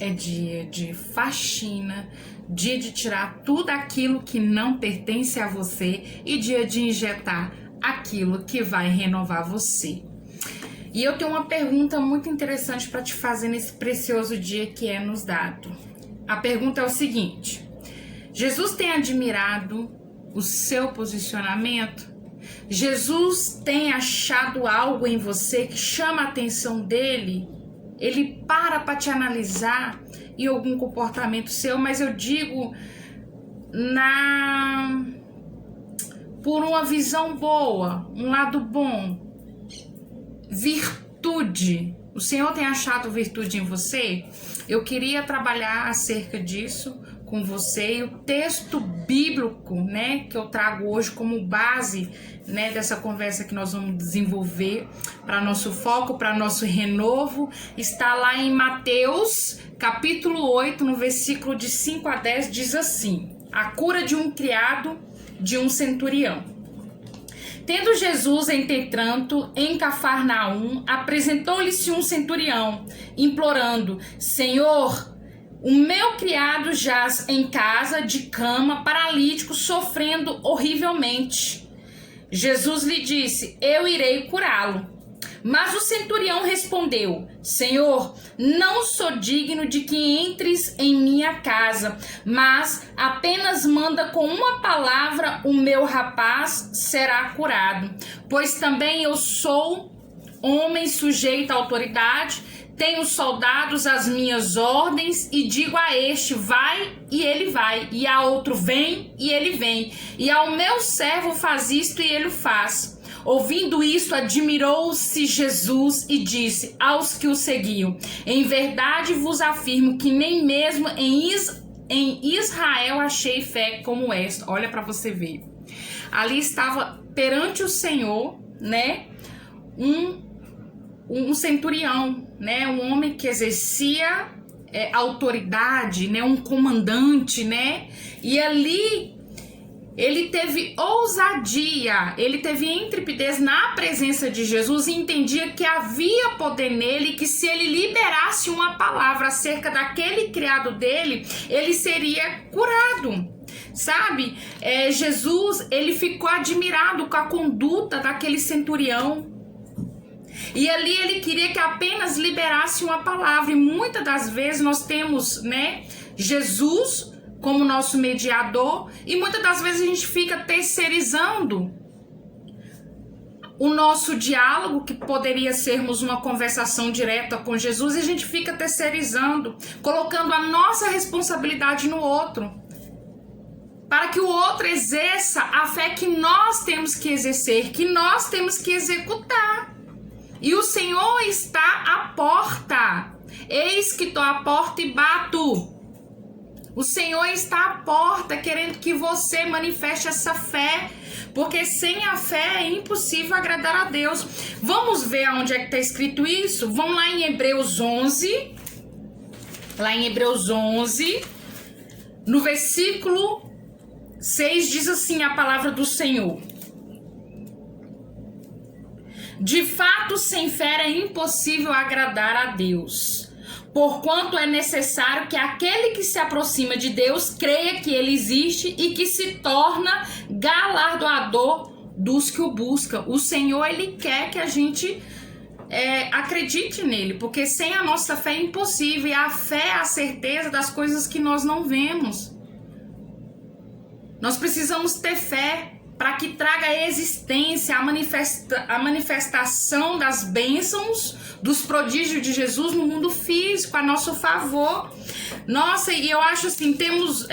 é dia de faxina, dia de tirar tudo aquilo que não pertence a você e dia de injetar aquilo que vai renovar você. E eu tenho uma pergunta muito interessante para te fazer nesse precioso dia que é nos dado. A pergunta é o seguinte: Jesus tem admirado o seu posicionamento? Jesus tem achado algo em você que chama a atenção dele? Ele para te analisar em algum comportamento seu, mas eu digo por uma visão boa, um lado bom. Virtude. O Senhor tem achado virtude em você? Eu queria trabalhar acerca disso com você, e o texto bíblico, né, que eu trago hoje como base, né, dessa conversa que nós vamos desenvolver para nosso foco, para nosso renovo, está lá em Mateus, capítulo 8, no versículo de 5 a 10, diz assim: a cura de um criado de um centurião. Tendo Jesus entretanto em Cafarnaum, apresentou-lhe-se um centurião, implorando: Senhor, o meu criado jaz em casa de cama, paralítico, sofrendo horrivelmente. Jesus lhe disse: eu irei curá-lo. Mas o centurião respondeu: Senhor, não sou digno de que entres em minha casa, mas apenas manda com uma palavra, o meu rapaz será curado. Pois também eu sou homem sujeito à autoridade, tenho soldados às minhas ordens, e digo a este: vai, e ele vai, e a outro: vem, e ele vem, e ao meu servo: faz isto, e ele o faz. Ouvindo isto, admirou-se Jesus e disse aos que o seguiam: em verdade vos afirmo que nem mesmo em Israel achei fé como esta. Olha para você ver. Ali estava perante o Senhor, né, um centurião, né, um homem que exercia autoridade, né, um comandante, né, e ali ele teve ousadia, ele teve intrepidez na presença de Jesus e entendia que havia poder nele, que se ele liberasse uma palavra acerca daquele criado dele, ele seria curado. Sabe, Jesus, ele ficou admirado com a conduta daquele centurião. E ali ele queria que apenas liberasse uma palavra. E muitas das vezes nós temos, né, Jesus como nosso mediador, e muitas das vezes a gente fica terceirizando o nosso diálogo, que poderia sermos uma conversação direta com Jesus, e a gente fica terceirizando, colocando a nossa responsabilidade no outro, para que o outro exerça a fé que nós temos que exercer, que nós temos que executar. E o Senhor está à porta. Eis que estou à porta e bato. O Senhor está à porta, querendo que você manifeste essa fé, porque sem a fé é impossível agradar a Deus. Vamos ver onde é que está escrito isso? Vamos lá em Hebreus 11. Lá em Hebreus 11, no versículo 6, diz assim a palavra do Senhor: de fato, sem fé é impossível agradar a Deus, porquanto é necessário que aquele que se aproxima de Deus creia que ele existe e que se torna galardoador dos que o buscam. O Senhor, ele quer que a gente acredite nele, porque sem a nossa fé é impossível, e a fé é a certeza das coisas que nós não vemos. Nós precisamos ter fé para que traga a existência, a manifestação das bênçãos, dos prodígios de Jesus no mundo físico, a nosso favor. Nossa, e eu acho assim, temos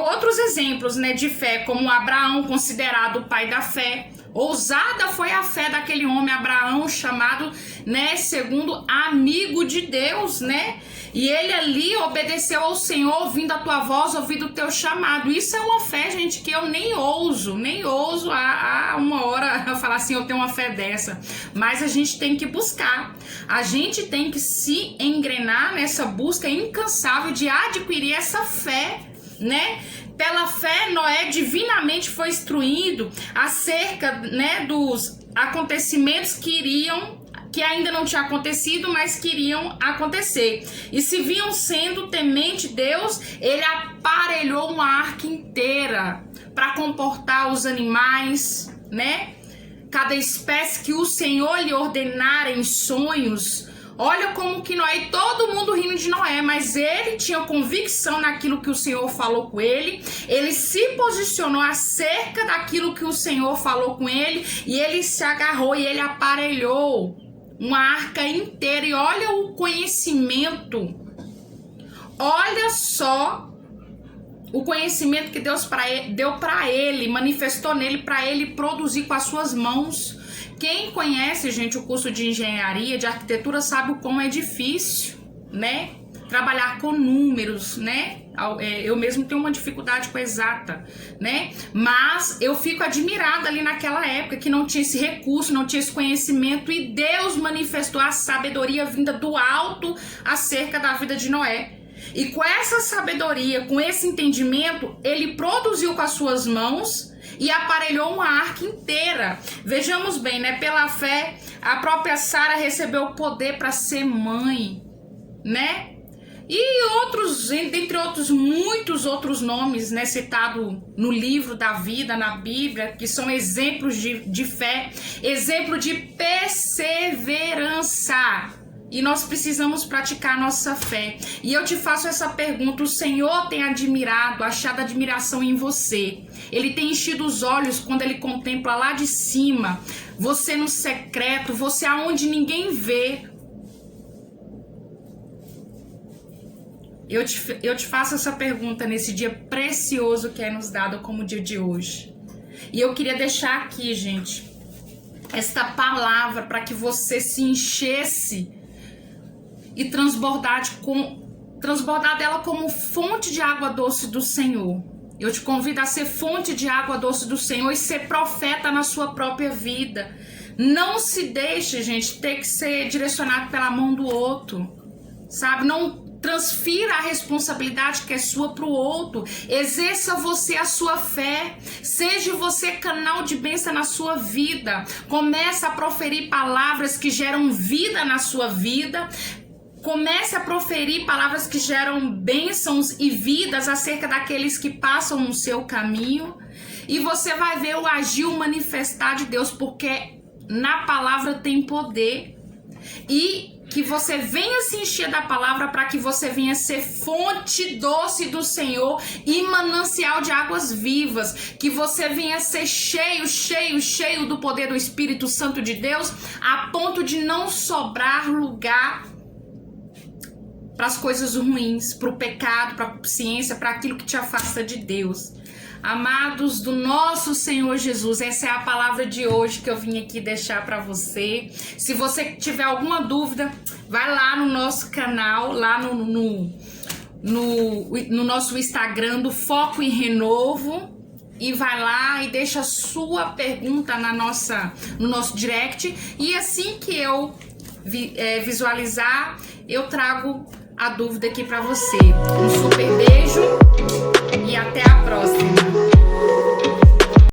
outros exemplos, né, de fé, como Abraão, considerado o pai da fé. Ousada foi a fé daquele homem Abraão, chamado, né, segundo amigo de Deus, né? E ele ali obedeceu ao Senhor, ouvindo a tua voz, ouvindo o teu chamado. Isso é uma fé, gente, que eu nem ouso a uma hora falar assim, eu tenho uma fé dessa. Mas a gente tem que buscar. A gente tem que se engrenar nessa busca incansável de adquirir essa fé, né? Pela fé, Noé divinamente foi instruído acerca, né, dos acontecimentos que que ainda não tinha acontecido, mas queriam acontecer. E se viam sendo temente Deus, ele aparelhou uma arca inteira para comportar os animais, né? Cada espécie que o Senhor lhe ordenara em sonhos. Olha como que Noé, todo mundo rindo de Noé, mas ele tinha convicção naquilo que o Senhor falou com ele. Ele se posicionou acerca daquilo que o Senhor falou com ele e ele se agarrou e ele aparelhou uma arca inteira. E olha o conhecimento, olha só o conhecimento que Deus deu para ele, manifestou nele, para ele produzir com as suas mãos. Quem conhece, gente, o curso de engenharia, de arquitetura, sabe o quão é difícil, né? Trabalhar com números, né? Eu mesmo tenho uma dificuldade com exata, né? Mas eu fico admirada ali naquela época que não tinha esse recurso, não tinha esse conhecimento, e Deus manifestou a sabedoria vinda do alto acerca da vida de Noé. E com essa sabedoria, com esse entendimento, ele produziu com as suas mãos e aparelhou uma arca inteira. Vejamos bem, né? Pela fé, a própria Sara recebeu o poder para ser mãe, né? E outros, dentre outros, muitos outros nomes, né? Citado no livro da vida, na Bíblia, que são exemplos de fé, exemplo de perseverança. E nós precisamos praticar a nossa fé. E eu te faço essa pergunta: o Senhor tem achado admiração em você. Ele tem enchido os olhos quando ele contempla lá de cima, você no secreto, você aonde ninguém vê. Eu te faço essa pergunta nesse dia precioso que é nos dado como o dia de hoje. E eu queria deixar aqui, gente, esta palavra para que você se enchesse e transbordar dela como fonte de água doce do Senhor. Eu te convido a ser fonte de água doce do Senhor e ser profeta na sua própria vida. Não se deixe, gente, ter que ser direcionado pela mão do outro, sabe? Não transfira a responsabilidade que é sua para o outro. Exerça você a sua fé. Seja você canal de bênção na sua vida. Comece a proferir palavras que geram vida na sua vida. Comece a proferir palavras que geram bênçãos e vidas acerca daqueles que passam no seu caminho. E você vai ver o agir, o manifestar de Deus, porque na palavra tem poder. E que você venha se encher da palavra para que você venha ser fonte doce do Senhor e manancial de águas vivas. Que você venha ser cheio do poder do Espírito Santo de Deus, a ponto de não sobrar lugar para as coisas ruins, para o pecado, para a consciência, para aquilo que te afasta de Deus. Amados do nosso Senhor Jesus, essa é a palavra de hoje que eu vim aqui deixar para você. Se você tiver alguma dúvida, vai lá no nosso canal, lá no nosso Instagram do Foco em Renovo, e vai lá e deixa a sua pergunta no nosso direct, e assim que eu visualizar, eu trago a dúvida aqui para você. Um super beijo e até a próxima.